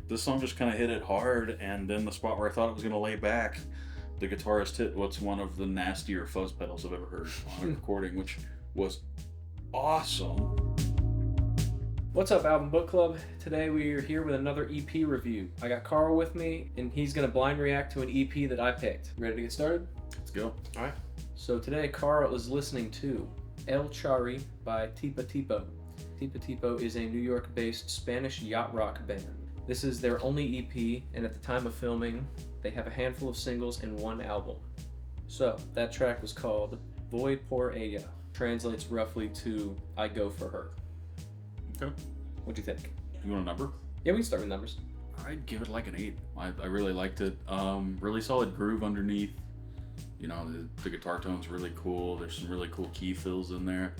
this song just kind of hit it hard, and then the spot where I thought it was going to lay back, the guitarist hit what's one of the nastier fuzz pedals I've ever heard on a recording, which was awesome. What's up, Album Book Club? Today we are here with another EP review. I got Karl with me, and he's going to blind react to an EP that I picked. Ready to get started? Let's go. All right. So today Karl is listening to Elchari by Tipa Tipo. Tipa Tipo is a New York-based Spanish yacht rock band. This is their only EP, and at the time of filming, they have a handful of singles and one album. So that track was called Voy por ella. Translates roughly to I Go for Her. Okay. What'd you think? You want a number? Yeah, we can start with numbers. I'd give it like an 8. I really liked it. Really solid groove underneath. You know, the guitar tone's really cool. There's some really cool key fills in there.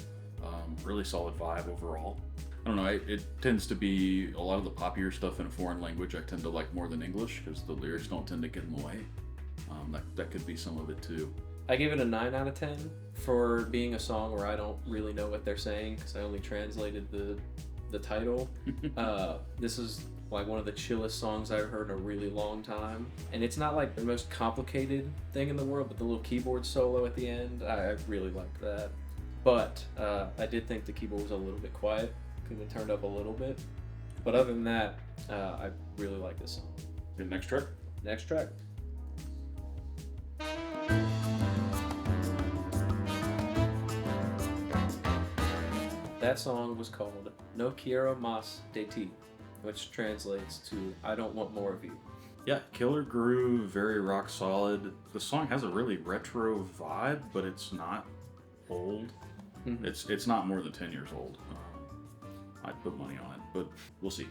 Really solid vibe overall. I don't know, it tends to be a lot of the poppier stuff in a foreign language I tend to like more than English because the lyrics don't tend to get in the way. That could be some of it too. I give it a 9 out of 10 for being a song where I don't really know what they're saying because I only translated the title. This is like one of the chillest songs I've heard in a really long time. And it's not like the most complicated thing in the world, but the little keyboard solo at the end, I really liked that. But I did think the keyboard was a little bit quiet. Could have been turned up a little bit. But other than that, I really like this song. Good, next track? Next track. That song was called No Quiero Más de Ti, which translates to I Don't Want More of You. Yeah, killer groove, very rock solid. The song has a really retro vibe, but it's not old. Mm-hmm. It's not more than 10 years old. I'd put money on it, but we'll see.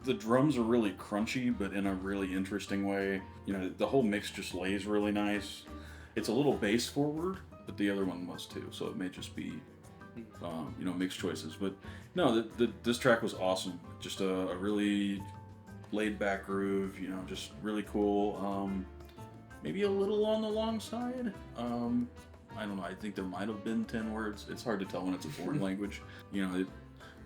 The drums are really crunchy, but in a really interesting way. You know, the whole mix just lays really nice. It's a little bass forward, but the other one was too, so it may just be mixed choices. But no, this track was awesome. Just a really laid back groove, you know, just really cool. Maybe a little on the long side. I don't know, I think there might have been 10 words. It's hard to tell when it's a foreign language. You know,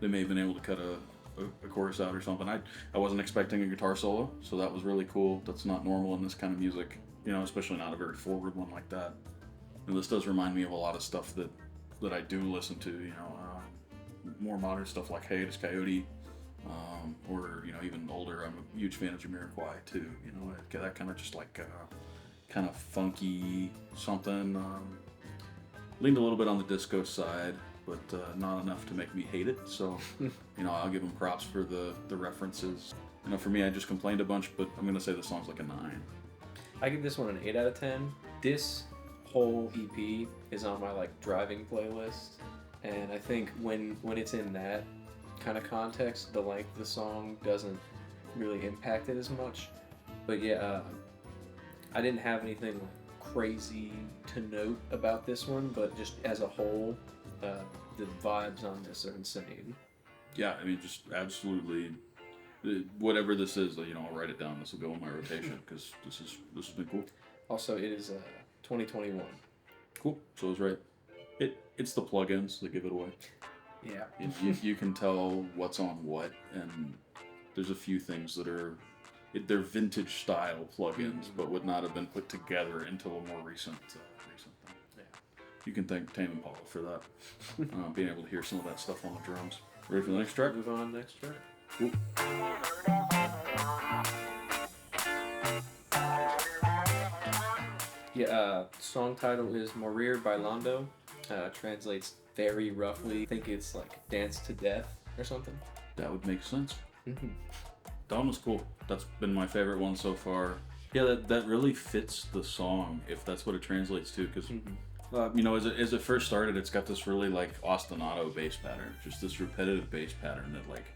they may have been able to cut a chorus out or something. I wasn't expecting a guitar solo, so that was really cool. That's not normal in this kind of music, you know, especially not a very forward one like that. And this does remind me of a lot of stuff that I do listen to, you know, more modern stuff like Hiatus Coyote, or, you know, even older. I'm a huge fan of Jamiroquai too, you know, that kind of just like kind of funky something. Leaned a little bit on the disco side, but not enough to make me hate it. So, you know, I'll give them props for the references. You know, for me, I just complained a bunch, but I'm gonna say the song's like a 9. I give this one an 8 out of 10. This whole EP is on my like driving playlist, and I think when it's in that kind of context, the length of the song doesn't really impact it as much. But yeah, I didn't have anything like crazy to note about this one, but just as a whole, the vibes on this are insane. Yeah, I mean, just absolutely. Whatever this is, you know, I'll write it down. This will go in my rotation because this has been cool. Also, it is 2021. Cool. So I was right. It's the plugins that give it away. Yeah. You can tell what's on what, and there's a few things that are they're vintage style plugins, but would not have been put together until a more recent thing. Yeah. You can thank Tame Impala for that. Being able to hear some of that stuff on the drums. Ready for the next track? Move on, next track. Cool. Yeah, song title is Morir Bailando. Translates very roughly. I think it's like Dance to Death or something. That would make sense. Mm-hmm. That one was cool. That's been my favorite one so far. Yeah, that really fits the song, if that's what it translates to, because you know, as it first started, it's got this really like ostinato bass pattern, just this repetitive bass pattern that like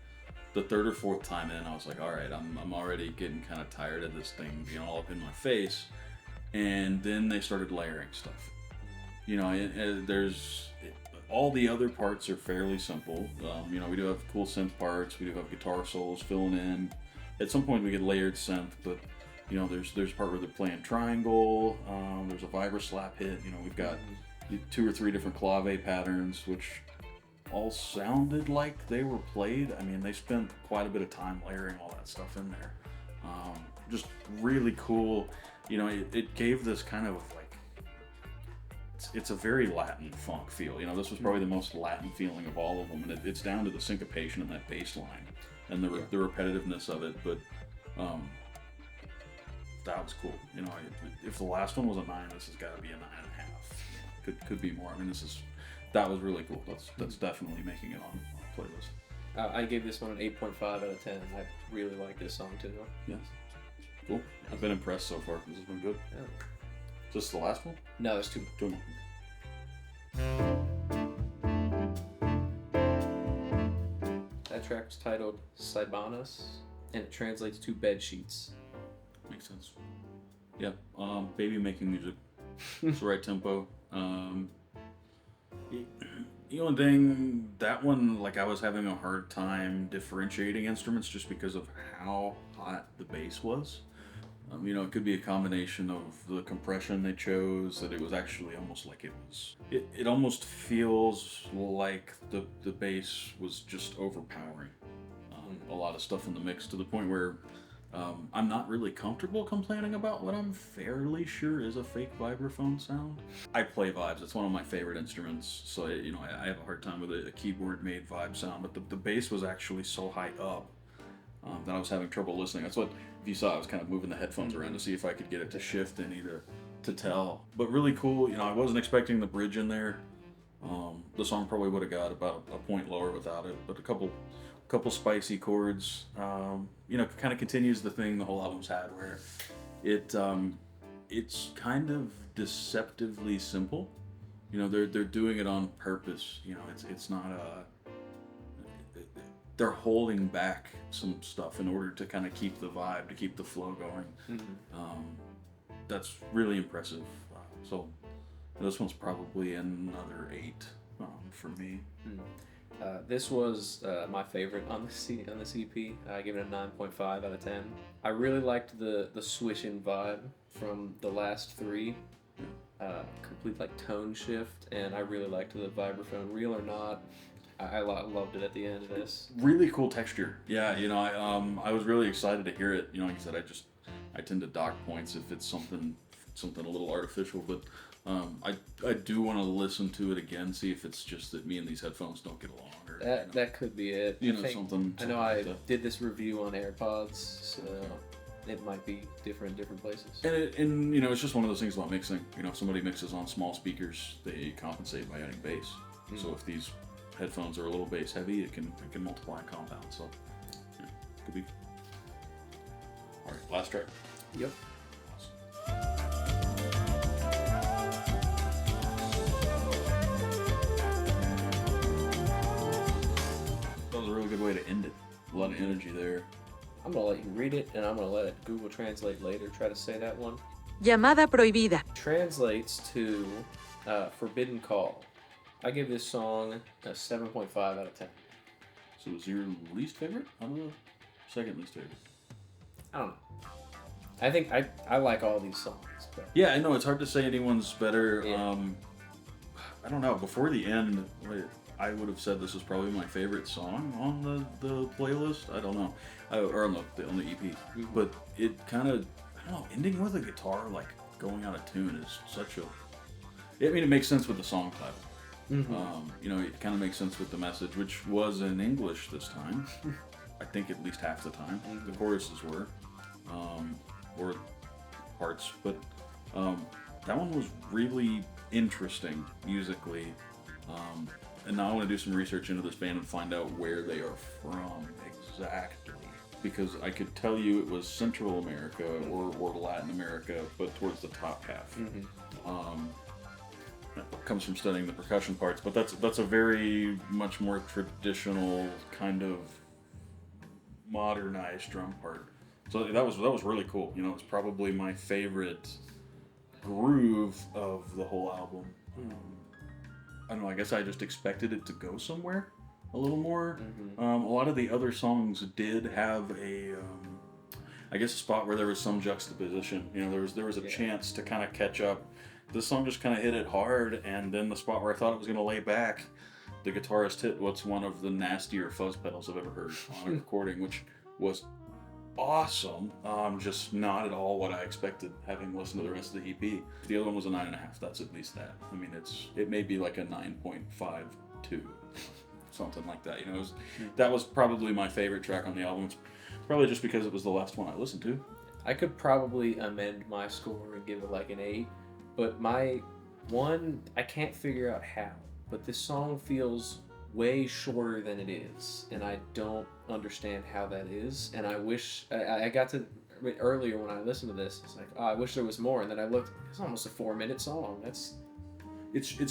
the third or fourth time in, I was like, all right, I'm already getting kind of tired of this thing being all up in my face. And then they started layering stuff. You know, there's all the other parts are fairly simple. You know, we do have cool synth parts, we do have guitar solos filling in. At some point we get layered synth, but you know, there's a part where they're playing triangle. There's a vibra slap hit. You know, we've got 2 or 3 different clave patterns, which all sounded like they were played. I mean, they spent quite a bit of time layering all that stuff in there. Just really cool. You know, it gave this kind of like, it's a very Latin funk feel. You know, this was probably the most Latin feeling of all of them, and it's down to the syncopation in that bass line and the repetitiveness of it. But that was cool. You know, if the last one was a 9, this has got to be a 9.5. Could be more. I mean, that was really cool. That's definitely making it on a playlist. I gave this one an 8.5 out of 10. I really like this song too. Yes. Cool. I've been impressed so far. This has been good. Yeah. Is this the last one? No, there's 2 more. 2 more. That track was titled Saibanas, and it translates to bed sheets. Makes sense. Yeah. Baby making music. It's the right tempo. The only thing, that one, like, I was having a hard time differentiating instruments just because of how hot the bass was. You know, it could be a combination of the compression they chose, that it was actually almost like it almost feels like the bass was just overpowering a lot of stuff in the mix, to the point where I'm not really comfortable complaining about what I'm fairly sure is a fake vibraphone sound. I play vibes. It's one of my favorite instruments, so you know, I have a hard time with a keyboard-made vibe sound, but the bass was actually so high up that I was having trouble listening. That's what, if you saw, I was kind of moving the headphones around to see if I could get it to shift any to tell. But really cool. You know, I wasn't expecting the bridge in there. The song probably would have got about a point lower without it, but a couple spicy chords. You know, kind of continues the thing the whole album's had, where it's kind of deceptively simple. You know, they're doing it on purpose. You know, it's not they're holding back some stuff in order to kind of keep the vibe, to keep the flow going. That's really impressive. So this one's probably another 8 for me. This was my favorite on this EP. I give it a 9.5 out of 10. I really liked the swishing vibe from the last 3. Complete like tone shift, and I really liked the vibraphone. Real or not, I loved it at the end of this. Really cool texture. Yeah, you know, I was really excited to hear it. You know, like I said, I tend to dock points if it's something a little artificial, but I do want to listen to it again, see if it's just that me and these headphones don't get along. Or, that could be it. You know, something I know like I did this review on AirPods, so it might be different places. And you know, it's just one of those things about mixing. You know, if somebody mixes on small speakers, they compensate by adding bass. So if these headphones are a little bass heavy, it can multiply and compound. So yeah, could be. All right, last track. Yep. That was a really good way to end it. A lot of energy there. I'm gonna let you read it, and I'm gonna let it Google Translate later. Try to say that one. Llamada prohibida. Translates to Forbidden Call. I give this song a 7.5 out of 10. So was your least favorite? I don't know. Second least favorite. I don't know. I think I like all these songs. But Yeah, I know it's hard to say anyone's better. Yeah. I don't know. Before the end, I would have said this is probably my favorite song on the playlist. I don't know, or on the EP. But it kind of, I don't know. Ending with a guitar like going out of tune is such a. I mean, it makes sense with the song title. You know, it kind of makes sense with the message, which was in English this time. I think at least half the time. The choruses were, or parts, but that one was really interesting musically. And now I want to do some research into this band and find out where they are from exactly. Because I could tell you it was Central America or Latin America, but towards the top half. That comes from studying the percussion parts, but that's a very much more traditional kind of modernized drum part. So that was really cool. You know, it's probably my favorite groove of the whole album. I don't know, I guess I just expected it to go somewhere a little more. A lot of the other songs did have I guess a spot where there was some juxtaposition. You know, there was a chance to kind of catch up. This song just kind of hit it hard, and then the spot where I thought it was going to lay back, the guitarist hit what's one of the nastier fuzz pedals I've ever heard on a recording, which was awesome. Just not at all what I expected, having listened to the rest of the EP. The other one was a 9.5. That's at least that. I mean, it may be like a 9.52, something like that. You know, that was probably my favorite track on the album. It's probably just because it was the last one I listened to. I could probably amend my score and give it like an 8, but I can't figure out how. But this song feels way shorter than it is, and I don't understand how that is. And I wish I got to earlier when I listened to this. It's like, oh, I wish there was more. And then I looked. It's almost a 4-minute song. It's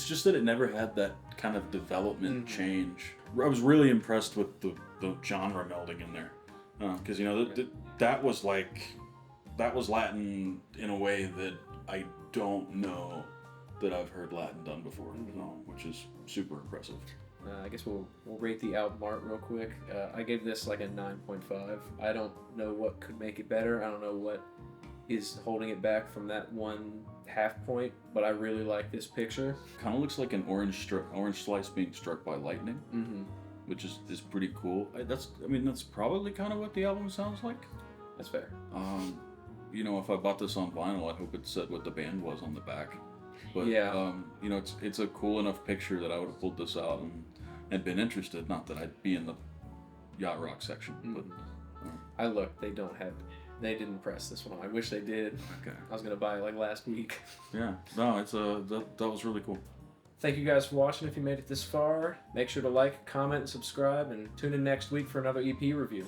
just that it never had that kind of development change. I was really impressed with the genre melding in there, because you know that was Latin in a way that I don't know that I've heard Latin done before, which is super impressive. I guess we'll rate the album art real quick. I gave this like a 9.5. I don't know what could make it better. I don't know what is holding it back from that 1/2 point, but I really like this picture. Kind of looks like an orange slice being struck by lightning, which is pretty cool. That's probably kind of what the album sounds like. That's fair. You know, if I bought this on vinyl, I hope it said what the band was on the back. But yeah, you know, it's a cool enough picture that I would have pulled this out and been interested. Not that I'd be in the yacht rock section, but I looked. They didn't press this one. I wish they did. Okay. I was gonna buy it like last week. Yeah. No, that was really cool. Thank you guys for watching. If you made it this far, make sure to like, comment, and subscribe, and tune in next week for another EP review.